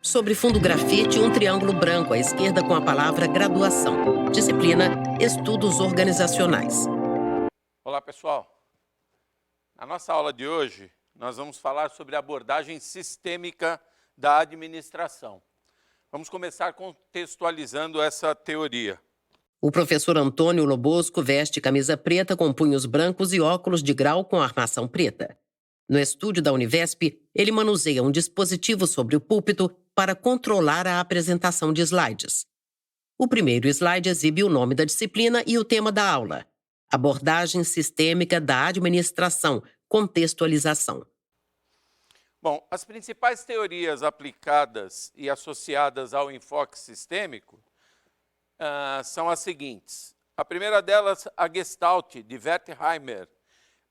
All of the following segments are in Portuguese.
Sobre fundo grafite, um triângulo branco à esquerda com a palavra graduação. Disciplina Estudos Organizacionais. Olá, pessoal. Na nossa aula de hoje, nós vamos falar sobre a abordagem sistêmica da administração. Vamos começar contextualizando essa teoria. O professor Antônio Lobosco veste camisa preta com punhos brancos e óculos de grau com armação preta. No estúdio da Univesp, ele manuseia um dispositivo sobre o púlpito para controlar a apresentação de slides. O primeiro slide exibe o nome da disciplina e o tema da aula: Abordagem Sistêmica da Administração, Contextualização. Bom, as principais teorias aplicadas e associadas ao enfoque sistêmico são as seguintes. A primeira delas, a Gestalt, de Wertheimer.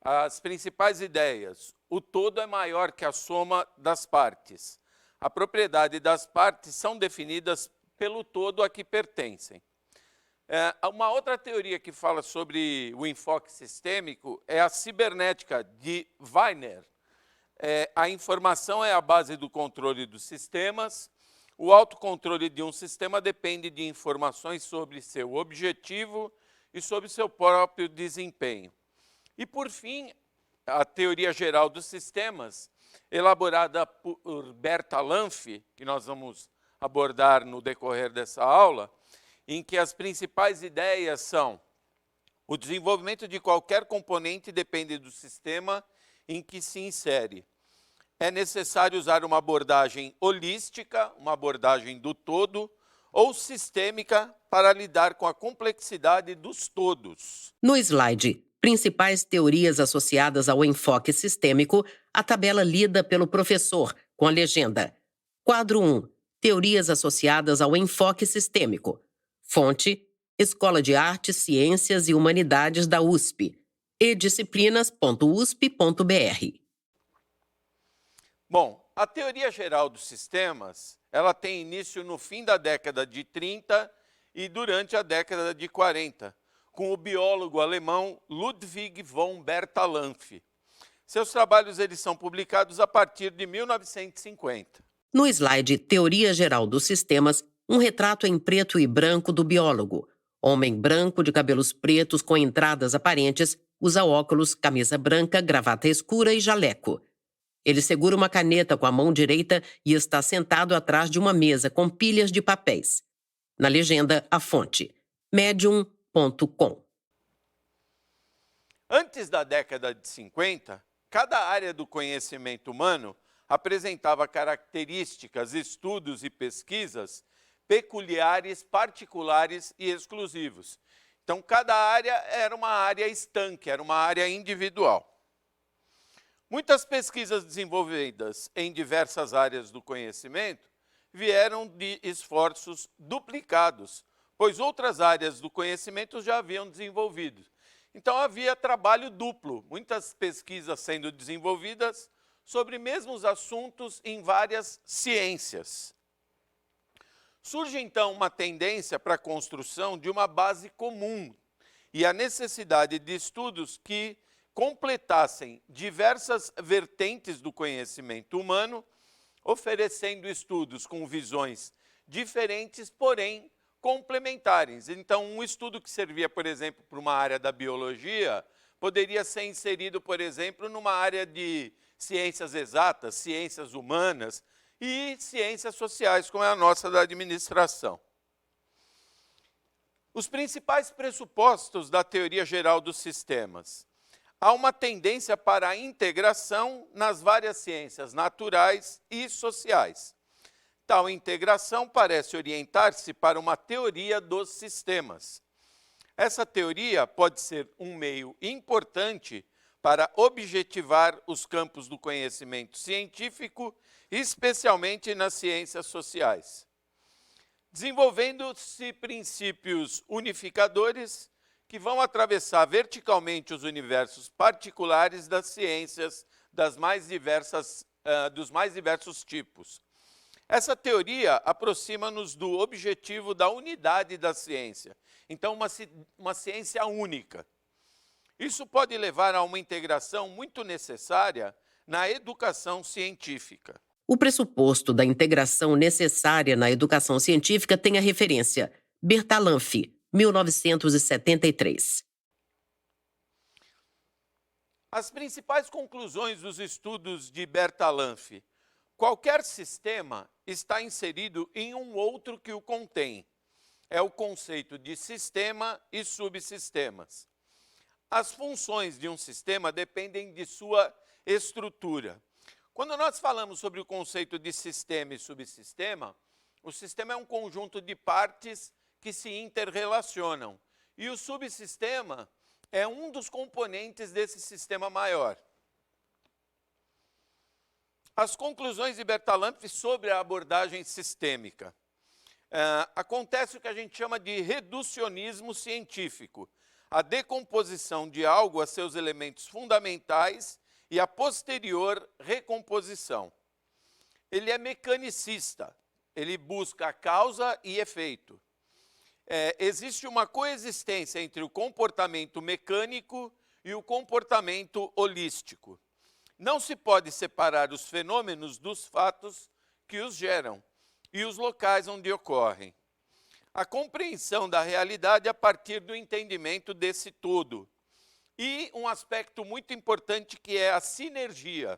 As principais ideias: o todo é maior que a soma das partes. A propriedade das partes são definidas pelo todo a que pertencem. Uma outra teoria que fala sobre o enfoque sistêmico é a cibernética, de Wiener. A informação é a base do controle dos sistemas. O autocontrole de um sistema depende de informações sobre seu objetivo e sobre seu próprio desempenho. E, por fim, a teoria geral dos sistemas, elaborada por Berta Lanfe, que nós vamos abordar no decorrer dessa aula, em que as principais ideias são: o desenvolvimento de qualquer componente depende do sistema em que se insere. É necessário usar uma abordagem holística, uma abordagem do todo, ou sistêmica para lidar com a complexidade dos todos. No slide Principais teorias associadas ao enfoque sistêmico, a tabela lida pelo professor, com a legenda: Quadro 1. Teorias associadas ao enfoque sistêmico. Fonte: Escola de Artes, Ciências e Humanidades da USP. edisciplinas.usp.br. Bom, a teoria geral dos sistemas, ela tem início no fim da década de 30 e durante a década de 40, com o biólogo alemão Ludwig von Bertalanffy. Seus trabalhos eles são publicados a partir de 1950. No slide Teoria Geral dos Sistemas, um retrato em preto e branco do biólogo. Homem branco de cabelos pretos com entradas aparentes, usa óculos, camisa branca, gravata escura e jaleco. Ele segura uma caneta com a mão direita e está sentado atrás de uma mesa com pilhas de papéis. Na legenda, a fonte: medium.com. Antes da década de 50, cada área do conhecimento humano apresentava características, estudos e pesquisas peculiares, particulares e exclusivos. Então, cada área era uma área estanque, era uma área individual. Muitas pesquisas desenvolvidas em diversas áreas do conhecimento vieram de esforços duplicados, pois outras áreas do conhecimento já haviam desenvolvido. Então, havia trabalho duplo, muitas pesquisas sendo desenvolvidas sobre mesmos assuntos em várias ciências. Surge, então, uma tendência para a construção de uma base comum e a necessidade de estudos que completassem diversas vertentes do conhecimento humano, oferecendo estudos com visões diferentes, porém complementares. Então, um estudo que servia, por exemplo, para uma área da biologia, poderia ser inserido, por exemplo, numa área de ciências exatas, ciências humanas e ciências sociais, como é a nossa da administração. Os principais pressupostos da teoria geral dos sistemas. Há uma tendência para a integração nas várias ciências naturais e sociais. Tal integração parece orientar-se para uma teoria dos sistemas. Essa teoria pode ser um meio importante para objetivar os campos do conhecimento científico, especialmente nas ciências sociais. Desenvolvendo-se princípios unificadores que vão atravessar verticalmente os universos particulares das ciências dos mais diversos tipos. Essa teoria aproxima-nos do objetivo da unidade da ciência. Então, uma ciência única. Isso pode levar a uma integração muito necessária na educação científica. O pressuposto da integração necessária na educação científica tem a referência Bertalanffy, 1973. As principais conclusões dos estudos de Bertalanffy. Qualquer sistema está inserido em um outro que o contém. É o conceito de sistema e subsistemas. As funções de um sistema dependem de sua estrutura. Quando nós falamos sobre o conceito de sistema e subsistema, o sistema é um conjunto de partes que se interrelacionam. E o subsistema é um dos componentes desse sistema maior. As conclusões de Bertalanffy sobre a abordagem sistêmica. Acontece o que a gente chama de reducionismo científico, a decomposição de algo a seus elementos fundamentais e a posterior recomposição. Ele é mecanicista, ele busca causa e efeito. Existe uma coexistência entre o comportamento mecânico e o comportamento holístico. Não se pode separar os fenômenos dos fatos que os geram e os locais onde ocorrem. A compreensão da realidade a partir do entendimento desse todo. E um aspecto muito importante que é a sinergia.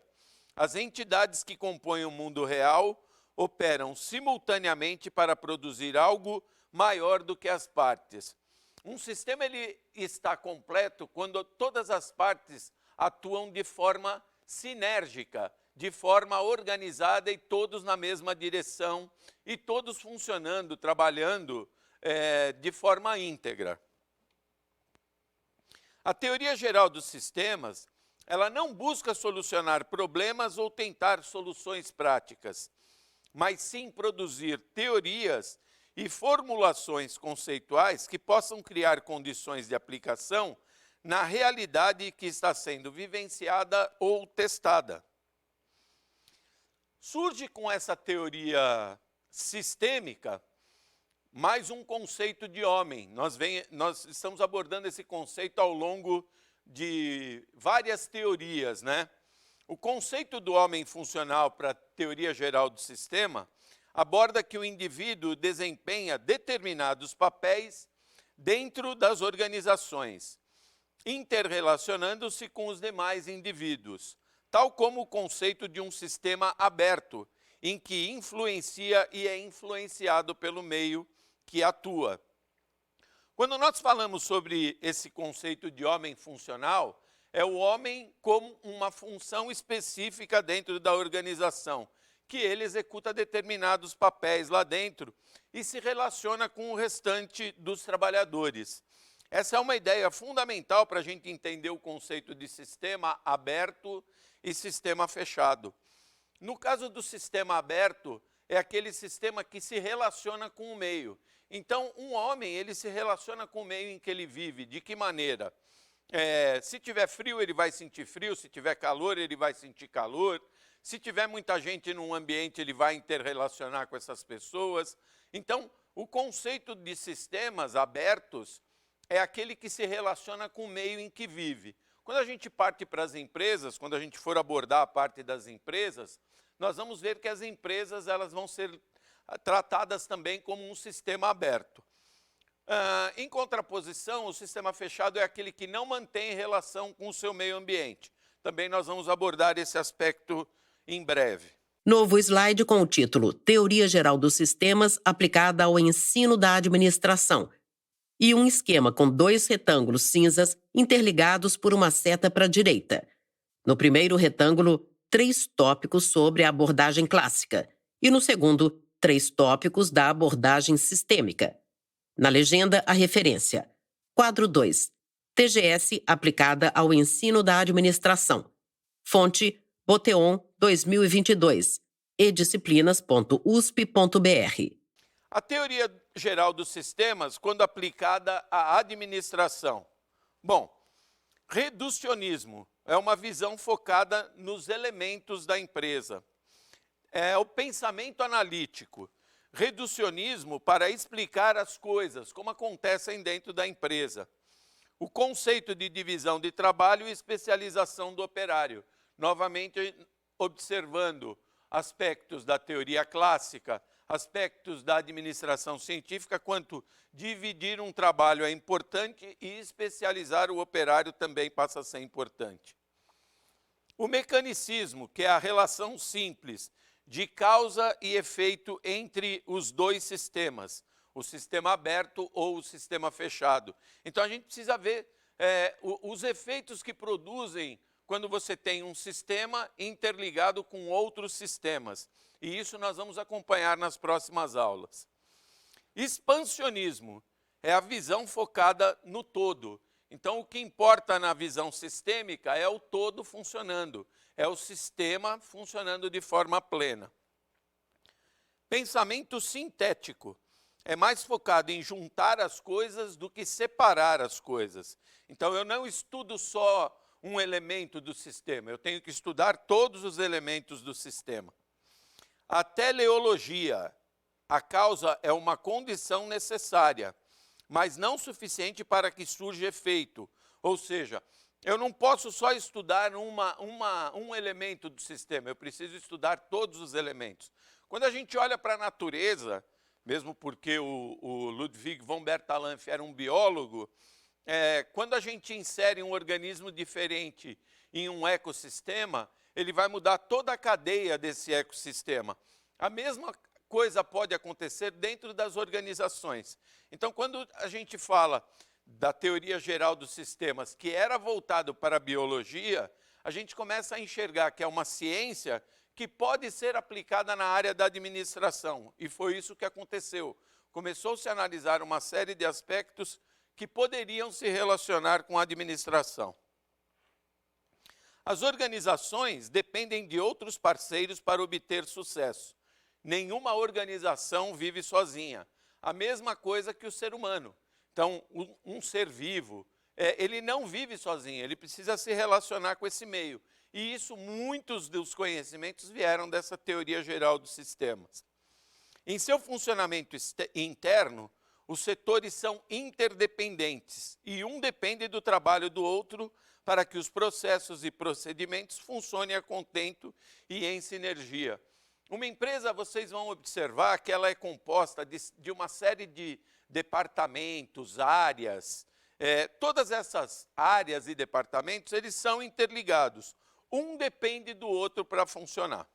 As entidades que compõem o mundo real operam simultaneamente para produzir algo maior do que as partes. Um sistema ele está completo quando todas as partes atuam de forma sinérgica, de forma organizada e todos na mesma direção e todos funcionando, trabalhando de forma íntegra. A teoria geral dos sistemas, ela não busca solucionar problemas ou tentar soluções práticas, mas sim produzir teorias e formulações conceituais que possam criar condições de aplicação na realidade que está sendo vivenciada ou testada. Surge com essa teoria sistêmica mais um conceito de homem. Nós estamos abordando esse conceito ao longo de várias teorias, né? O conceito do homem funcional para a teoria geral do sistema aborda que o indivíduo desempenha determinados papéis dentro das organizações, interrelacionando-se com os demais indivíduos, tal como o conceito de um sistema aberto, em que influencia e é influenciado pelo meio que atua. Quando nós falamos sobre esse conceito de homem funcional, é o homem como uma função específica dentro da organização, que ele executa determinados papéis lá dentro e se relaciona com o restante dos trabalhadores. Essa é uma ideia fundamental para a gente entender o conceito de sistema aberto e sistema fechado. No caso do sistema aberto, é aquele sistema que se relaciona com o meio. Então, um homem, ele se relaciona com o meio em que ele vive. De que maneira? Se tiver frio, ele vai sentir frio. Se tiver calor, ele vai sentir calor. Se tiver muita gente num ambiente, ele vai interrelacionar com essas pessoas. Então, o conceito de sistemas abertos é aquele que se relaciona com o meio em que vive. Quando a gente parte para as empresas, quando a gente for abordar a parte das empresas, nós vamos ver que as empresas elas vão ser tratadas também como um sistema aberto. Em contraposição, o sistema fechado é aquele que não mantém relação com o seu meio ambiente. Também nós vamos abordar esse aspecto em breve. Novo slide com o título Teoria Geral dos Sistemas aplicada ao ensino da administração. E um esquema com 2 retângulos cinzas interligados por uma seta para a direita. No primeiro retângulo, 3 tópicos sobre a abordagem clássica. E no segundo, 3 tópicos da abordagem sistêmica. Na legenda, a referência. Quadro 2. TGS aplicada ao ensino da administração. Fonte, Boteon 2022. edisciplinas.usp.br. A teoria geral dos sistemas, quando aplicada à administração. Bom, reducionismo é uma visão focada nos elementos da empresa. É o pensamento analítico. Reducionismo para explicar as coisas, como acontecem dentro da empresa. O conceito de divisão de trabalho e especialização do operário. Novamente, observando aspectos da teoria clássica, aspectos da administração científica, quanto dividir um trabalho é importante e especializar o operário também passa a ser importante. O mecanicismo, que é a relação simples de causa e efeito entre os dois sistemas, o sistema aberto ou o sistema fechado. Então, a gente precisa ver os efeitos que produzem quando você tem um sistema interligado com outros sistemas. E isso nós vamos acompanhar nas próximas aulas. Expansionismo é a visão focada no todo. Então, o que importa na visão sistêmica é o todo funcionando, é o sistema funcionando de forma plena. Pensamento sintético é mais focado em juntar as coisas do que separar as coisas. Então, eu não estudo só um elemento do sistema, eu tenho que estudar todos os elementos do sistema. A teleologia, a causa é uma condição necessária, mas não suficiente para que surja efeito. Ou seja, eu não posso só estudar um elemento do sistema, eu preciso estudar todos os elementos. Quando a gente olha para a natureza, mesmo porque o Ludwig von Bertalanffy era um biólogo, quando a gente insere um organismo diferente em um ecossistema, ele vai mudar toda a cadeia desse ecossistema. A mesma coisa pode acontecer dentro das organizações. Então, quando a gente fala da teoria geral dos sistemas, que era voltado para a biologia, a gente começa a enxergar que é uma ciência que pode ser aplicada na área da administração. E foi isso que aconteceu. Começou-se a analisar uma série de aspectos que poderiam se relacionar com a administração. As organizações dependem de outros parceiros para obter sucesso. Nenhuma organização vive sozinha. A mesma coisa que o ser humano. Então, um ser vivo, ele não vive sozinho, ele precisa se relacionar com esse meio. E isso, muitos dos conhecimentos vieram dessa teoria geral dos sistemas. Em seu funcionamento interno, os setores são interdependentes e um depende do trabalho do outro para que os processos e procedimentos funcionem a contento e em sinergia. Uma empresa, vocês vão observar que ela é composta de uma série de departamentos, áreas. Todas essas áreas e departamentos, eles são interligados. Um depende do outro para funcionar.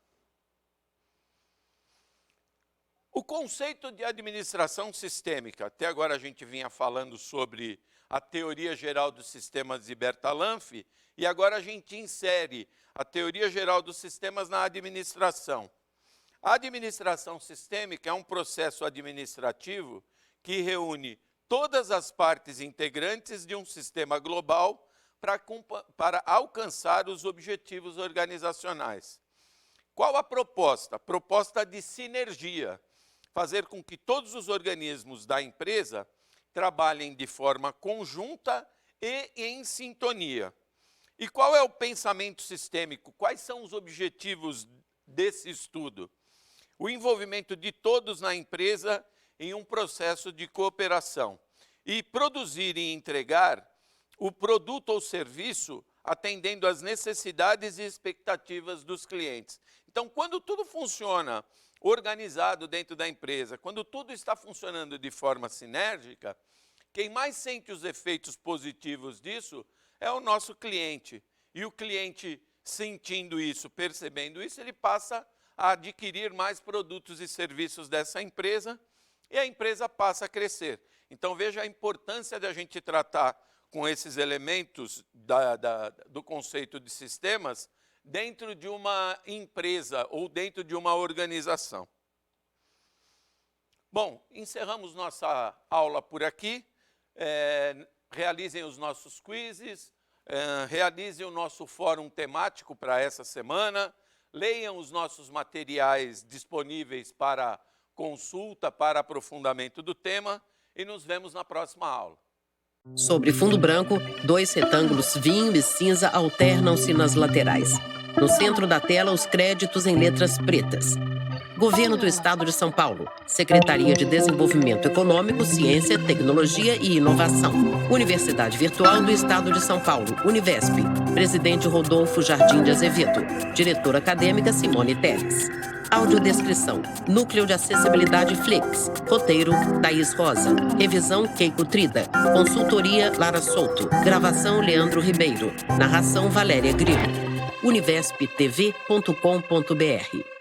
O conceito de administração sistêmica, até agora a gente vinha falando sobre a teoria geral dos sistemas de Bertalanffy, e agora a gente insere a teoria geral dos sistemas na administração. A administração sistêmica é um processo administrativo que reúne todas as partes integrantes de um sistema global para alcançar os objetivos organizacionais. Qual a proposta? Proposta de sinergia, fazer com que todos os organismos da empresa trabalhem de forma conjunta e em sintonia. E qual é o pensamento sistêmico? Quais são os objetivos desse estudo? O envolvimento de todos na empresa em um processo de cooperação e produzir e entregar o produto ou serviço atendendo às necessidades e expectativas dos clientes. Então, quando tudo funciona organizado dentro da empresa, quando tudo está funcionando de forma sinérgica, quem mais sente os efeitos positivos disso é o nosso cliente. E o cliente, sentindo isso, percebendo isso, ele passa a adquirir mais produtos e serviços dessa empresa e a empresa passa a crescer. Então, veja a importância de a gente tratar com esses elementos do conceito de sistemas dentro de uma empresa ou dentro de uma organização. Bom, encerramos nossa aula por aqui. Realizem os nossos quizzes, realizem o nosso fórum temático para essa semana, leiam os nossos materiais disponíveis para consulta, para aprofundamento do tema e nos vemos na próxima aula. Sobre fundo branco, 2 retângulos vinho e cinza alternam-se nas laterais. No centro da tela, os créditos em letras pretas. Governo do Estado de São Paulo. Secretaria de Desenvolvimento Econômico, Ciência, Tecnologia e Inovação. Universidade Virtual do Estado de São Paulo, Univesp. Presidente Rodolfo Jardim de Azevedo. Diretora acadêmica Simone Teles. Audiodescrição. Núcleo de Acessibilidade Flix. Roteiro, Thaís Rosa. Revisão, Keiko Trida. Consultoria, Lara Souto. Gravação, Leandro Ribeiro. Narração, Valéria Grilo. univesptv.com.br